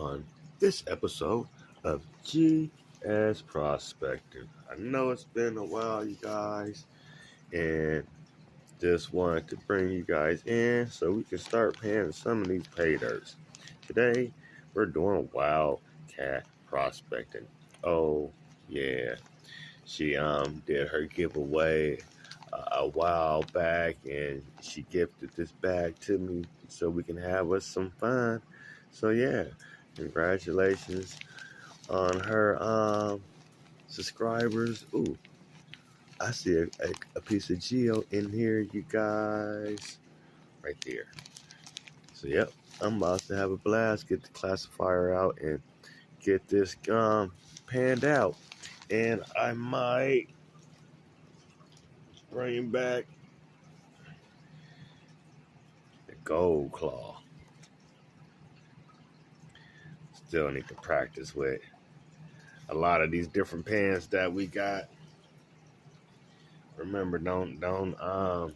on this episode of GS Prospecting. I know it's been a while, you guys, and just wanted to bring you guys in so we can start paying some of these paydirts. Today, we're doing wildcat prospecting. Oh, yeah. She did her giveaway a while back, and she gifted this bag to me so we can have us some fun. So yeah, congratulations on her subscribers. Ooh, I see a piece of geo in here, you guys, right there. So yep, I'm about to have a blast, get the classifier out and get this panned out. And I might bring back the gold claw. Still need to practice with a lot of these different pans that we got. Remember, don't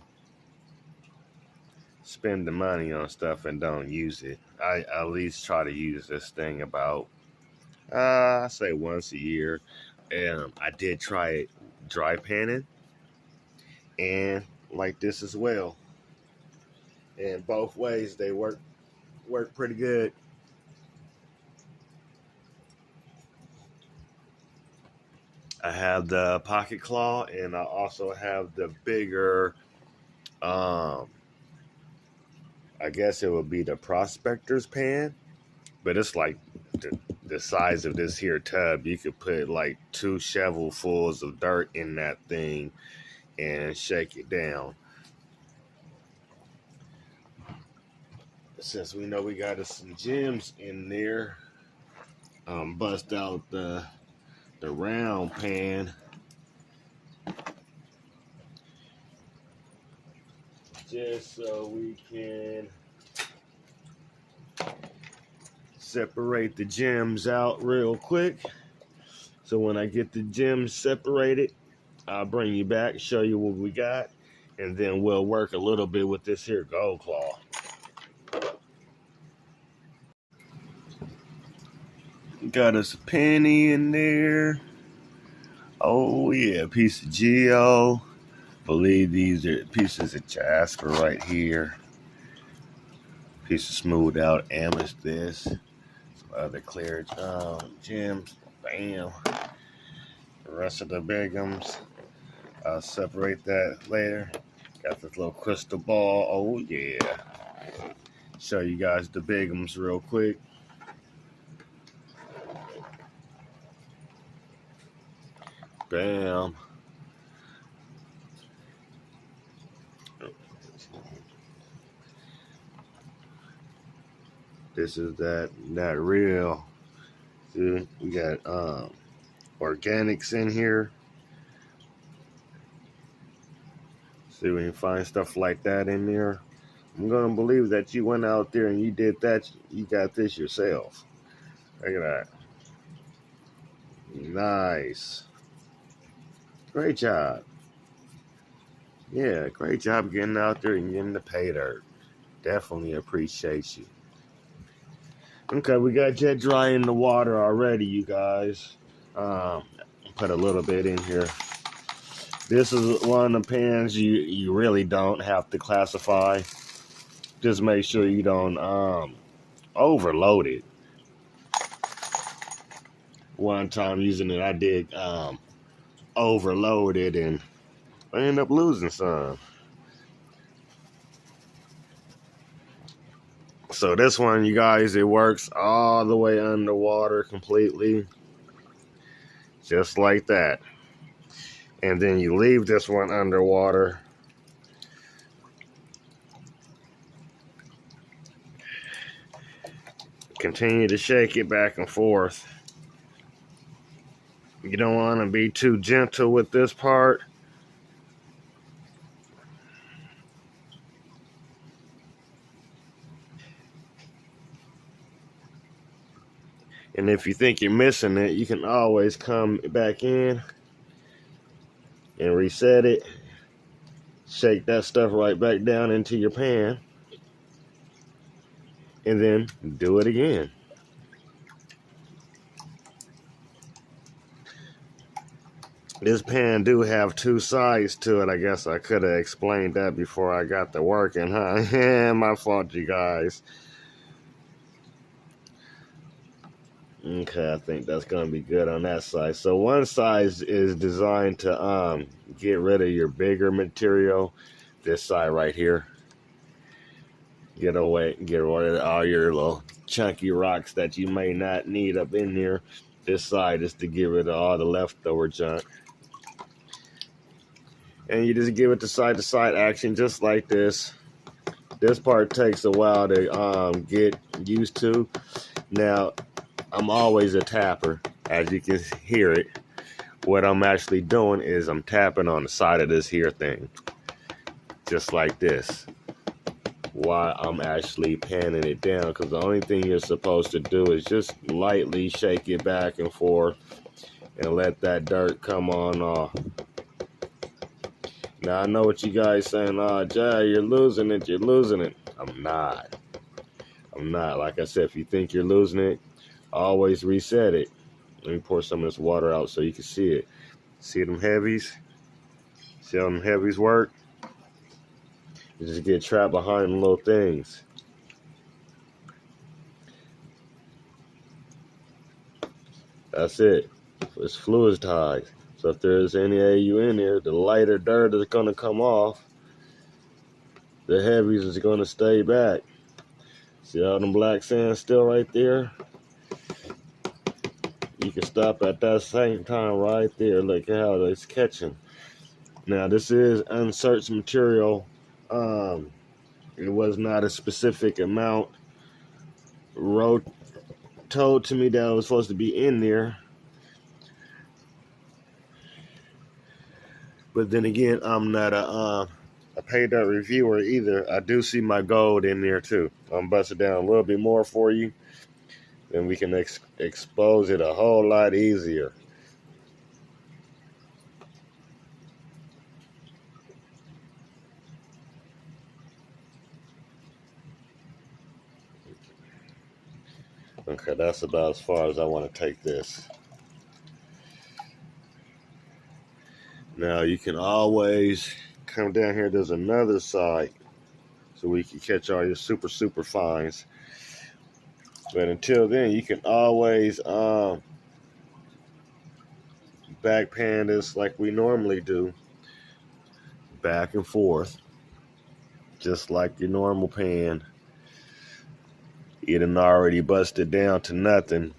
spend the money on stuff and don't use it. I at least try to use this thing about I say once a year. And I did try it dry panning and like this as well. And both ways they work pretty good. I have the pocket claw, and I also have the bigger, I guess it would be the prospector's pan, but it's like the size of this here tub. You could put like 2 shovelfuls of dirt in that thing and shake it down. Since we know we got some gems in there, bust out the round pan just so we can separate the gems out real quick. So when I get the gems separated, I'll bring you back, show you what we got, and then we'll work a little bit with this here gold claw. Got us a penny in there. Oh yeah, a piece of geo. Believe these are pieces of jasper right here. Piece of smoothed out amethyst. Some other clear gems. Bam. The rest of the bigums, I'll separate that later. Got this little crystal ball. Oh yeah. Show you guys the bigums real quick. Bam. This is that real. See, we got organics in here. See, we can find stuff like that in there. I'm gonna believe that you went out there and you did that. You got this yourself. Look at that. Nice. Great job. Yeah, great job getting out there and getting the paydirt. Definitely appreciate you. Okay, we got jet dry in the water already, you guys. Put a little bit in here. This is one of the pans you really don't have to classify. Just make sure you don't overload it. One time using it, I did overload it and I ended up losing some. So this one, you guys, it works all the way underwater completely. Just like that. And then you leave this one underwater. Continue to shake it back and forth. You don't want to be too gentle with this part. And if you think you're missing it, you can always come back in and reset it. Shake that stuff right back down into your pan. And then do it again. This pan do have two sides to it. I guess I could have explained that before I got to working, huh? My fault, you guys. Okay, I think that's gonna be good on that side. So one side is designed to get rid of your bigger material. This side right here, get rid of all your little chunky rocks that you may not need up in there. This side is to get rid of all the leftover junk. And you just give it the side to side action just like this. This part takes a while to get used to. Now, I'm always a tapper, as you can hear it. What I'm actually doing is I'm tapping on the side of this here thing, just like this, while I'm actually panning it down, because the only thing you're supposed to do is just lightly shake it back and forth and let that dirt come on off. Now, I know what you guys saying, Jay, you're losing it. I'm not. Like I said, if you think you're losing it, always reset it. Let me pour some of this water out so you can see it. See them heavies? See how them heavies work? You just get trapped behind them little things. That's it. It's fluidized. So if there's any AU in there, the lighter dirt is going to come off. The heavies is going to stay back. See all them black sand still right there? You can stop at that same time right there. Look at how it's catching. Now this is unsearched material. It was not a specific amount told to me that it was supposed to be in there. But then again, I'm not a Paydirt reviewer either. I do see my gold in there too. I'm busting down a little bit more for you. Then we can expose it a whole lot easier. Okay, that's about as far as I want to take this. Now you can always come down here. There's another side so we can catch all your super fines. But until then, you can always back pan this like we normally do, back and forth, just like your normal pan. You done already busted down to nothing.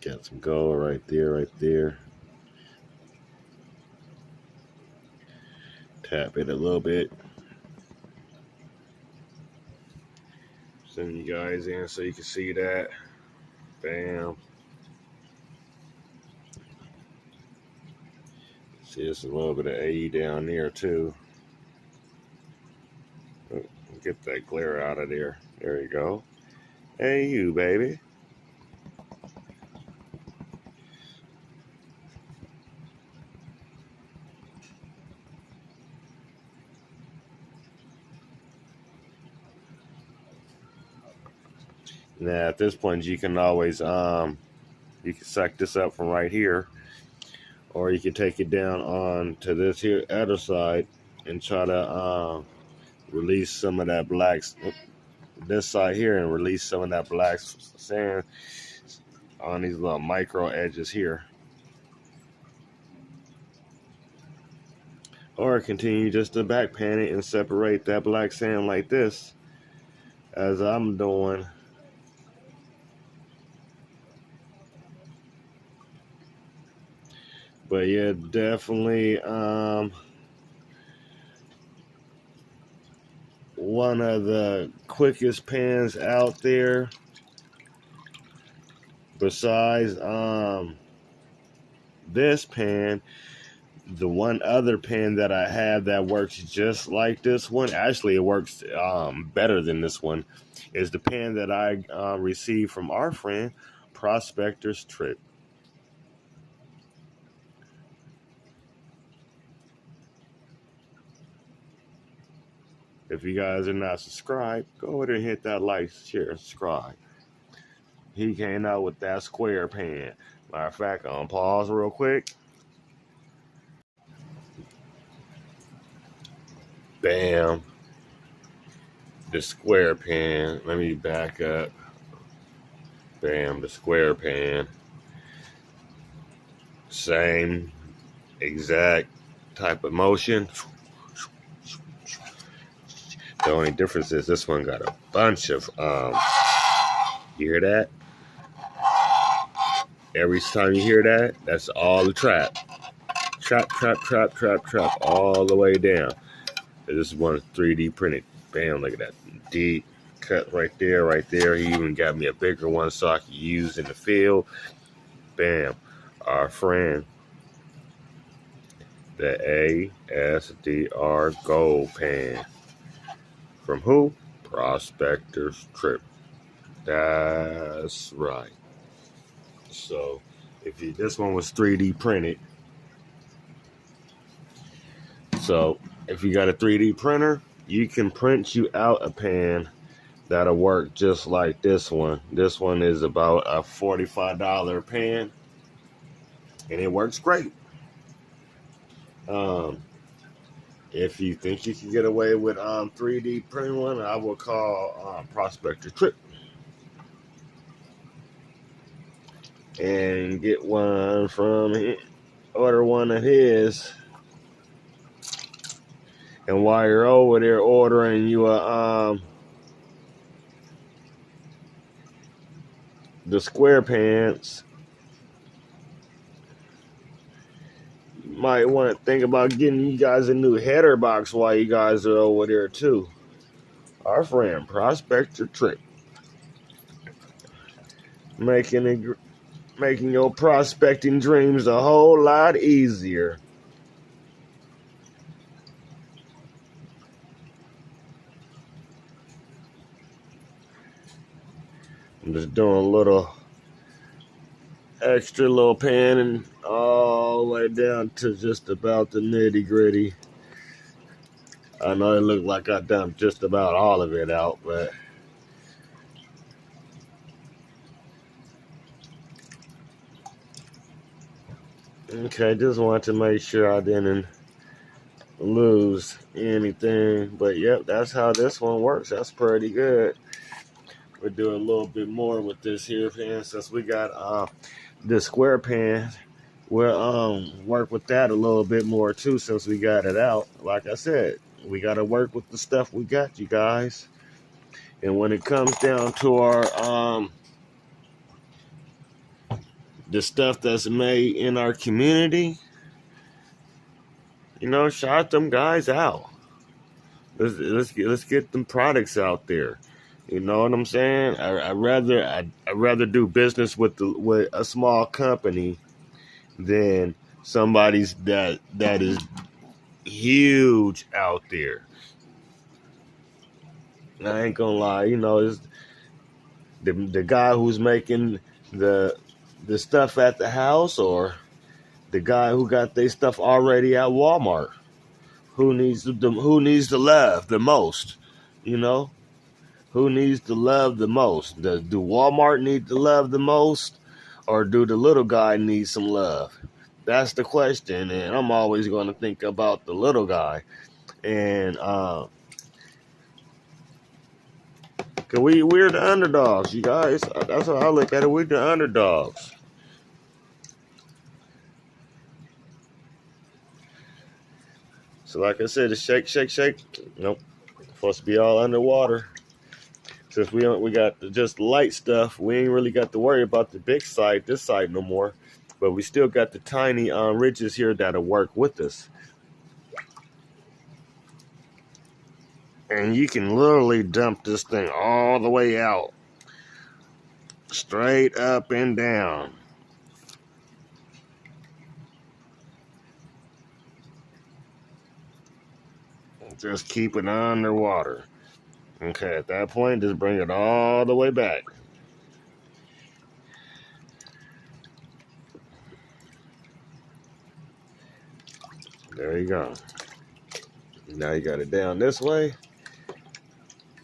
Got some gold right there. Tap it a little bit. Send you guys in so you can see that. Bam. See, there's a little bit of AE down there too. Get that glare out of there. There you go. AU, baby. Now at this point you can always you can suck this up from right here, or you can take it down on to this here other side and try to release some of that black, this side here, and release some of that black sand on these little micro edges here. Or continue just to back pan it and separate that black sand like this, as I'm doing. But yeah, definitely one of the quickest pans out there. Besides this pan, the one other pan that I have that works just like this one, actually it works better than this one, is the pan that I received from our friend Prospector's Trip. if you guys are not subscribed, go ahead and hit that like, share, subscribe. He came out with that square pan. Matter of fact, I'm gonna pause real quick. Bam. The square pan. Let me back up. Bam, the square pan. Same exact type of motion. The only difference is this one got a bunch of you hear that? Every time you hear that, that's all the trap. Trap, all the way down. This one 3D printed. Bam, look at that. Deep cut right there, right there. He even got me a bigger one so I can use in the field. Bam. Our friend, the ASDR Gold Pan. From who? Prospector's Trip. That's right. So, this one was 3D printed. So, if you got a 3D printer, you can print you out a pan that'll work just like this one. This one is about a $45 pan, and it works great. If you think you can get away with 3D printing one, I will call Prospector Trip and get one from him. Order one of his. And while you're over there ordering you the square pants, you might want to think about getting you guys a new header box while you guys are over there too. Our friend Prospector Trick, making your prospecting dreams a whole lot easier. I'm just doing a little extra little panning all the way down to just about the nitty gritty. I know it looked like I dumped just about all of it out, but okay, just wanted to make sure I didn't lose anything. But yep, that's how this one works. That's pretty good. We'll do a little bit more with this here pan since we got the square pan. We'll work with that a little bit more too since we got it out. Like I said, we got to work with the stuff we got, you guys. And when it comes down to our the stuff that's made in our community, you know, shout them guys out. Let's get them products out there. You know what I'm saying? I'd rather do business with a small company than somebody's that is huge out there. I ain't gonna lie, you know, it's the guy who's making the stuff at the house, or the guy who got their stuff already at Walmart. Who needs the love the most? You know? Who needs the love the most? Do Walmart need the love the most, or do the little guy need some love? That's the question, and I'm always going to think about the little guy. And cause we're the underdogs, you guys. That's how I look at it. We're the underdogs. So like I said, the shake. Nope. Supposed to be all underwater. Since we got just light stuff, we ain't really got to worry about the big side, this side no more. But we still got the tiny ridges here that'll work with us. And you can literally dump this thing all the way out. Straight up and down. Just keep it underwater. Okay, at that point, just bring it all the way back. There you go. Now you got it down this way.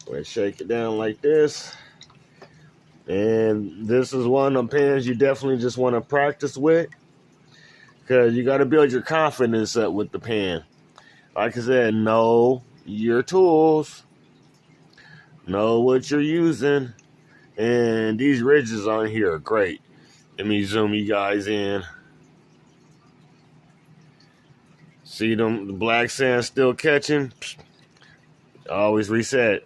Let's shake it down like this. And this is one of the pans you definitely just want to practice with, because you got to build your confidence up with the pan. Like I said, know your tools, know what you're using, and these ridges on here are great. Let me zoom you guys in. See them, the black sand still catching? Always reset.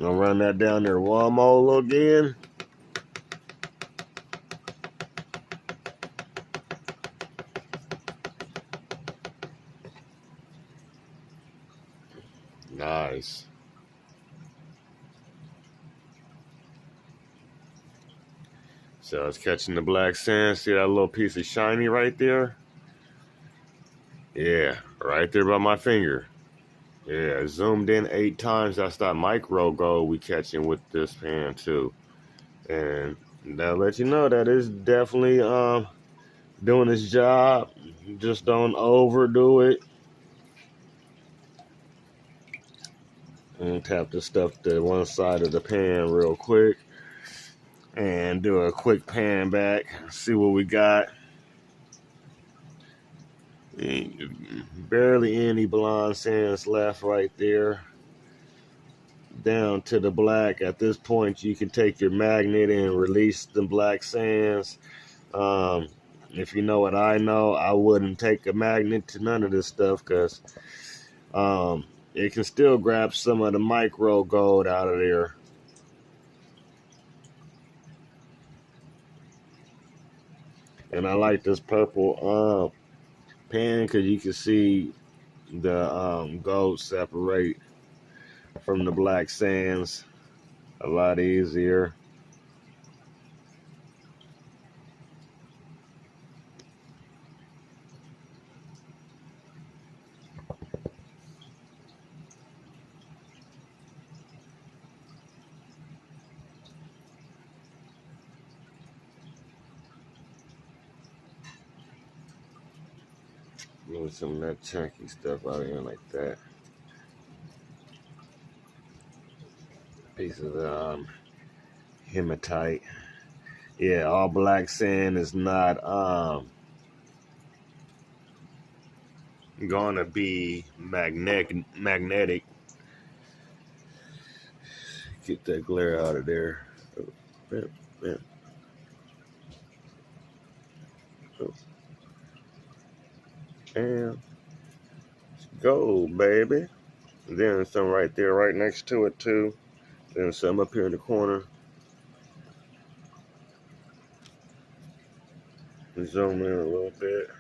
I'll run that down there one more again. Nice. So it's catching the black sand. See that little piece of shiny right there? Yeah, right there by my finger. Yeah, zoomed in 8 times. That's that micro gold we catching with this pan too. And that'll let you know that it's definitely doing its job. Just don't overdo it. And tap the stuff to one side of the pan real quick. And do a quick pan back. See what we got. Barely any blonde sands left right there. Down to the black. At this point, you can take your magnet and release the black sands. If you know what I know, I wouldn't take a magnet to none of this stuff, because it can still grab some of the micro gold out of there. And I like this purple pan because you can see the gold separate from the black sands a lot easier. Move some of that chunky stuff out of here like that. Piece of the hematite. Yeah, all black sand is not gonna be magnetic. Get that glare out of there. And go, baby. Then some right there, right next to it too. Then some up here in the corner. Zoom in a little bit.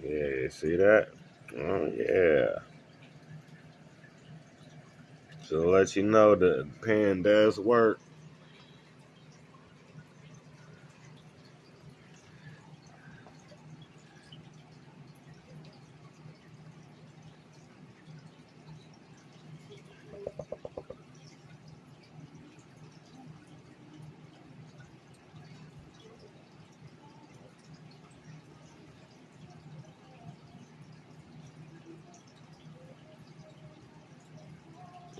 Yeah, you see that? Oh, yeah. So to let you know the pan does work.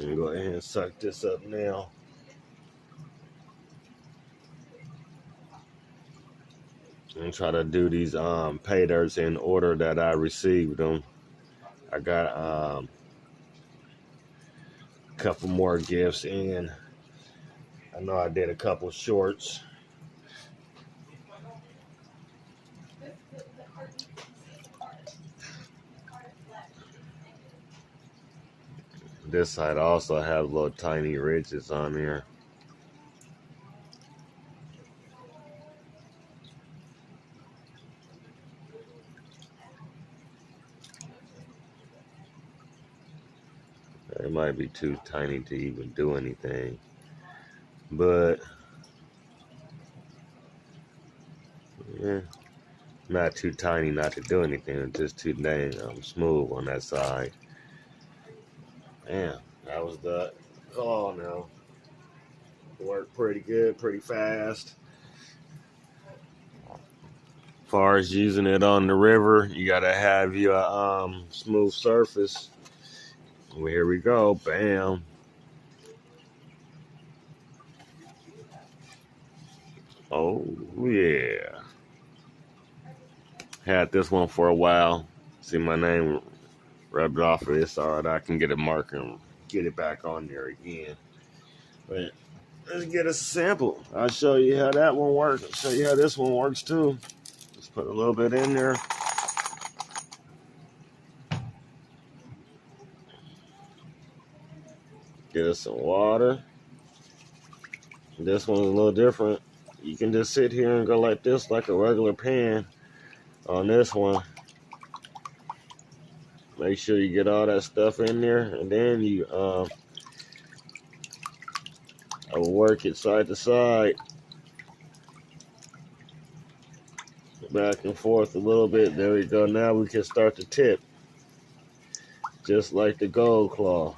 And go ahead and suck this up now. And try to do these Paydirts in order that I received them. I got a couple more gifts in. I know I did a couple shorts. This side also has little tiny ridges on here. It might be too tiny to even do anything, but yeah, not too tiny not to do anything. It's just too dang smooth on that side. Damn, that was the call now. Worked pretty good, pretty fast. far as using it on the river, you gotta have your smooth surface. Well, here we go. Bam. Oh yeah. Had this one for a while. See my name rubbed off of this. Alright, I can get a marker and get it back on there again. But let's get a sample. I'll show you how that one works. I'll show you how this one works too. Just put a little bit in there. Get us some water. This one's a little different. You can just sit here and go like this, like a regular pan on this one. Make sure you get all that stuff in there, and then you I'll work it side to side, back and forth a little bit. There we go. Now we can start the tip, just like the gold claw.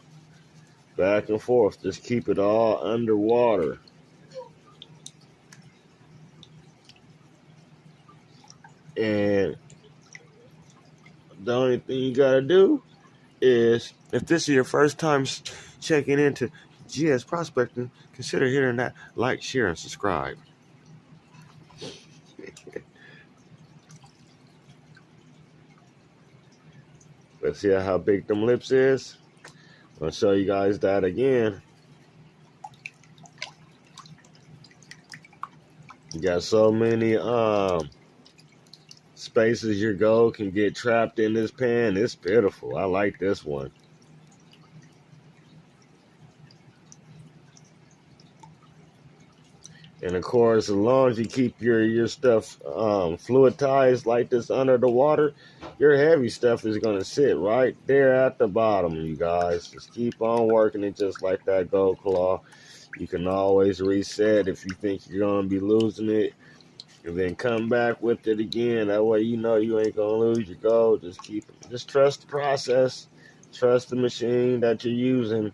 Back and forth. Just keep it all underwater. And the only thing you gotta do is, if this is your first time checking into GS Prospecting, consider hitting that like, share, and subscribe. Let's see how big them lips is. I'll show you guys that again. You got so many spaces your gold can get trapped in this pan. It's pitiful. I like this one. And of course, as long as you keep your stuff fluidized like this under the water, your heavy stuff is going to sit right there at the bottom, you guys. Just keep on working it just like that gold claw. You can always reset if you think you're going to be losing it. And then come back with it again. That way you know you ain't going to lose your gold. Just trust the process. Trust the machine that you're using.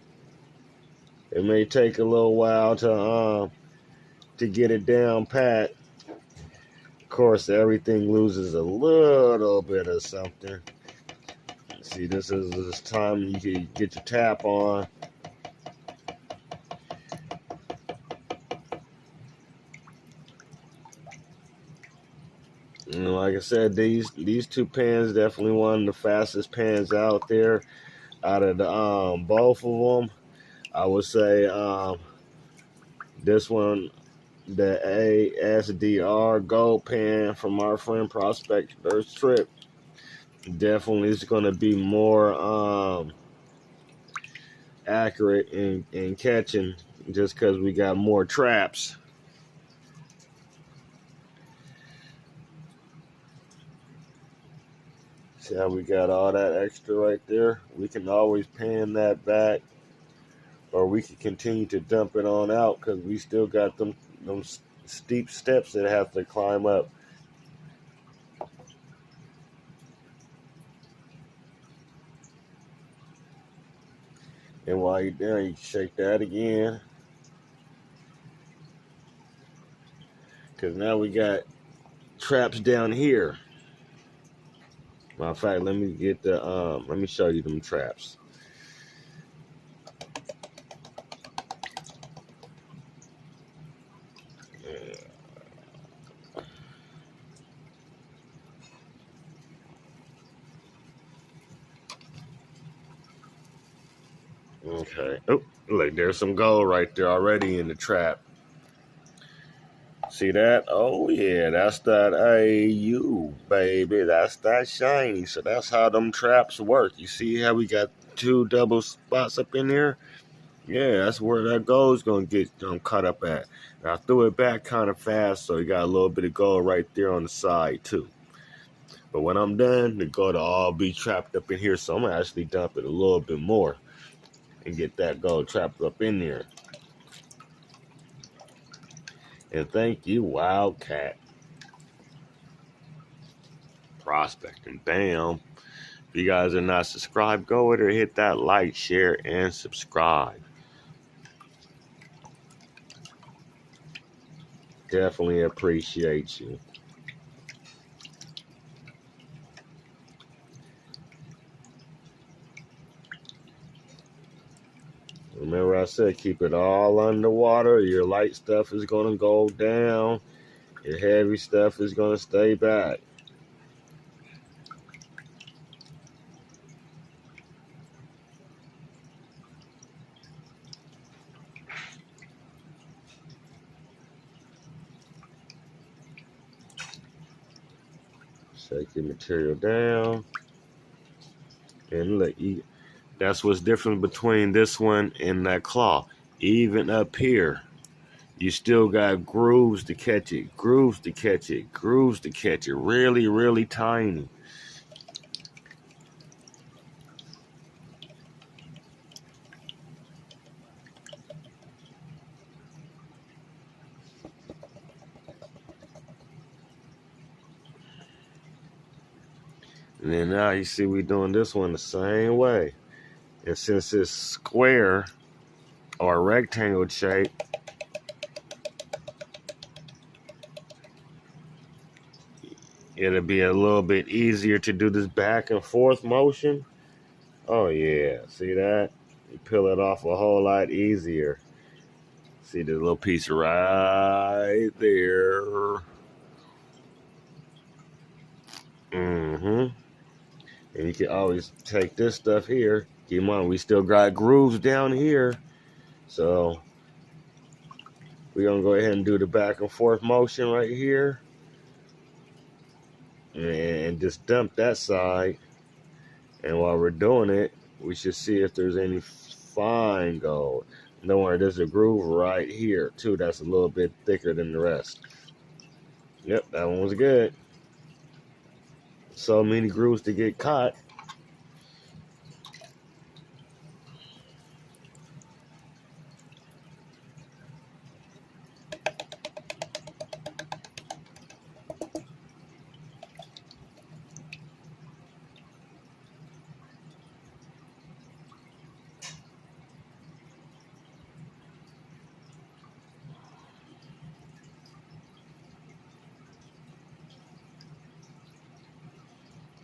It may take a little while to get it down pat. Of course, everything loses a little bit of something. See, this is this time you can get your tap on. And like I said, these two pans definitely one of the fastest pans out there. Out of the both of them, I would say this one, the ASDR gold pan from our friend Prospector's Trip, definitely is going to be more accurate in catching, just because we got more traps. See how we got all that extra right there? We can always pan that back, or we can continue to dump it on out, because we still got them steep steps that have to climb up. And while you're there, you can shake that again, because now we got traps down here. Matter of fact, let me get the let me show you them traps. Okay. Oh, look, there's some gold right there already in the trap. See that? Oh yeah, that's that AU, baby. That's that shiny. So that's how them traps work. You see how we got two double spots up in there? Yeah, that's where that gold's gonna get cut up at. And I threw it back kind of fast, so you got a little bit of gold right there on the side too. But when I'm done, the gold will all be trapped up in here. So I'm gonna actually dump it a little bit more and get that gold trapped up in there. And thank you, Wildcat Prospecting. Bam. If you guys are not subscribed, go over there, hit that like, share, and subscribe. Definitely appreciate you. Remember I said keep it all underwater. Your light stuff is going to go down. Your heavy stuff is going to stay back. Shake your material down. And look, that's what's different between this one and that claw. Even up here, you still got grooves to catch it, grooves to catch it, grooves to catch it. Really, really tiny. And then now you see we doing this one the same way. And since it's square or rectangle shape, it'll be a little bit easier to do this back and forth motion. Oh yeah, see that? You peel it off a whole lot easier. See the little piece right there. And you can always take this stuff here. Keep in mind, we still got grooves down here. So we're going to go ahead and do the back and forth motion right here. And just dump that side. And while we're doing it, we should see if there's any fine gold. Don't worry, there's a groove right here, too. That's a little bit thicker than the rest. Yep, that one was good. So many grooves to get caught.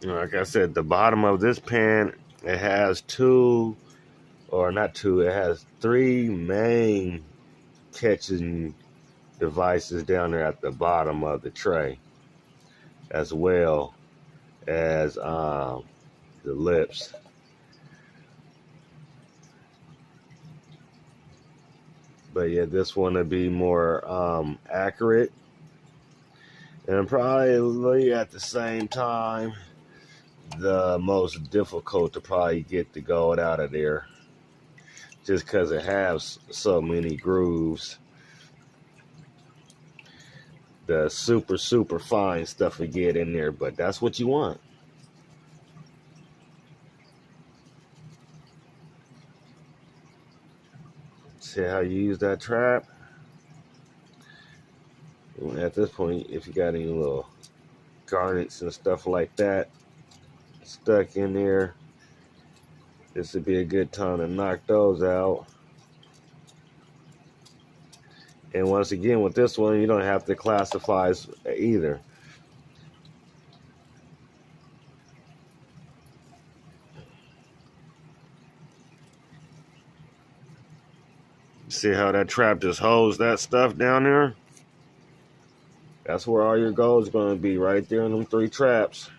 Like I said, the bottom of this pan, it has it has three main catching devices down there at the bottom of the tray, as well as the lips. But yeah, this one will be more accurate, and probably at the same time the most difficult to probably get the gold out of there, just because it has so many grooves. The super fine stuff we get in there, but that's what you want. See how you use that trap? At this point, if you got any little garnets and stuff like that stuck in there, this would be a good time to knock those out. And once again, with this one, you don't have to classify either. See how that trap just holds that stuff down there? That's where all your gold is going to be, right there in them three traps.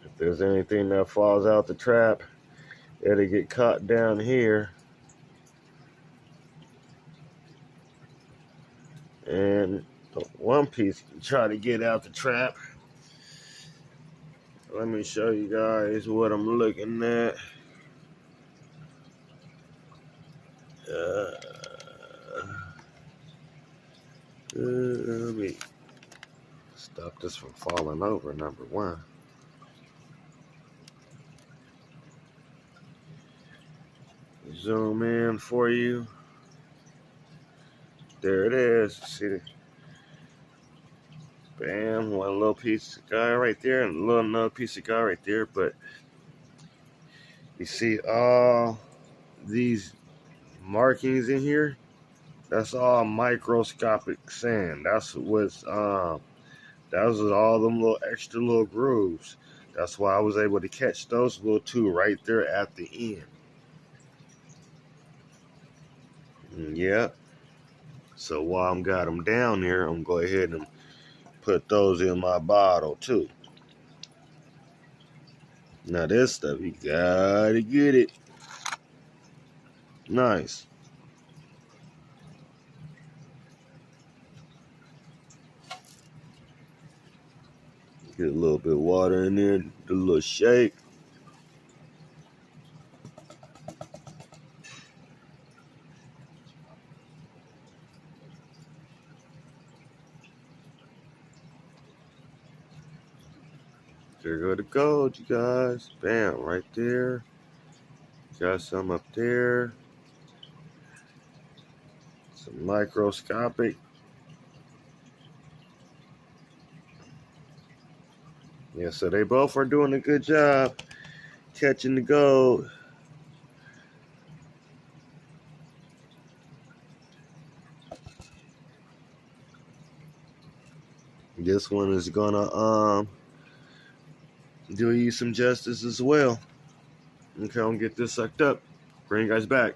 If there's anything that falls out the trap, it'll get caught down here. And one piece can try to get out the trap. Let me show you guys what I'm looking at. Let me stop this from falling over, number one. Zoom in for you. There it is. See the bam, one little piece of guy right there and another piece of guy right there. But you see all these markings in here? That's all microscopic sand. That was all them little extra little grooves. That's why I was able to catch those little two right there at the end. Yep. So while I'm got them down here, I'm going to go ahead and put those in my bottle too. Now this stuff, you gotta get it. Nice. Get a little bit of water in there, do a little shake. There go the gold, you guys. Bam, right there. Got some up there. Some microscopic. Yeah, so they both are doing a good job catching the gold. This one is gonna do you some justice as well. Okay, I'm gonna get this sucked up. Bring you guys back.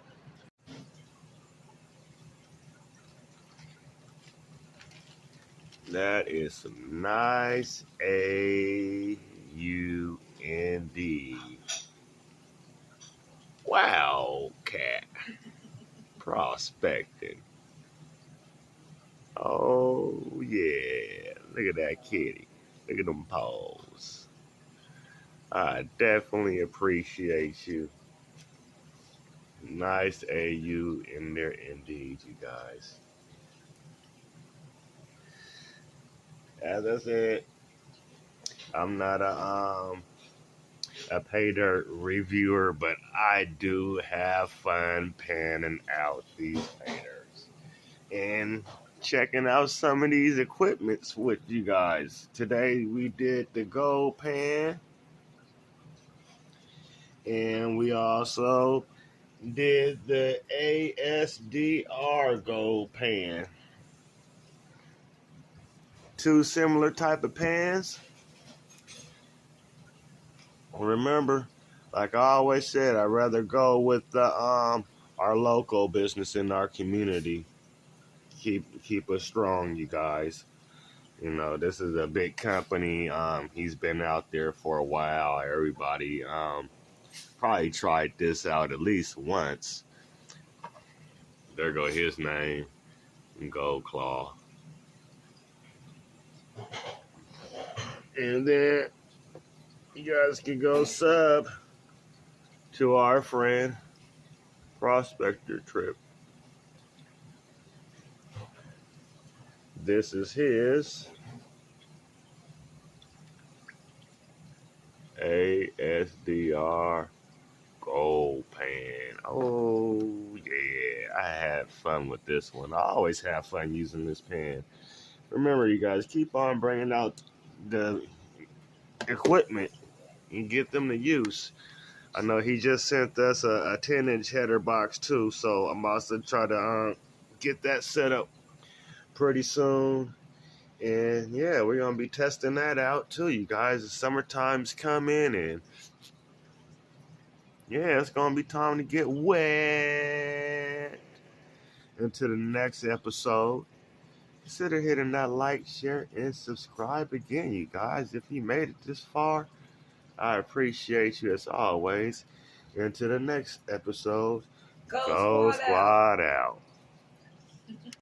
That is some nice AUND. Wow, cat. Prospecting. Oh, yeah. Look at that kitty. Look at them paws. I definitely appreciate you. Nice AU in there indeed, you guys. As I said, I'm not a Paydirt reviewer, but I do have fun panning out these Paydirts and checking out some of these equipments with you guys. Today we did the gold pan, and we also did the ASDR gold pan. Two similar type of pans. Remember, like I always said, I'd rather go with the our local business in our community. Keep us strong, you guys. You know, this is a big company. He's been out there for a while. Everybody probably tried this out at least once. There go his name, Gold Claw. And then you guys can go sub to our friend Prospector Trip. This is his ASDR gold pan. Oh yeah, I had fun with this one. I always have fun using this pan. Remember, you guys, keep on bringing out the equipment and get them to use. I know he just sent us a 10-inch header box too, so I'm also trying to get that set up pretty soon. And yeah, we're gonna be testing that out too, you guys. The summertime's coming, and yeah, it's gonna be time to get wet. Until the next episode, consider hitting that like, share, and subscribe again, you guys. If you made it this far, I appreciate you as always. Until the next episode, go Squad out.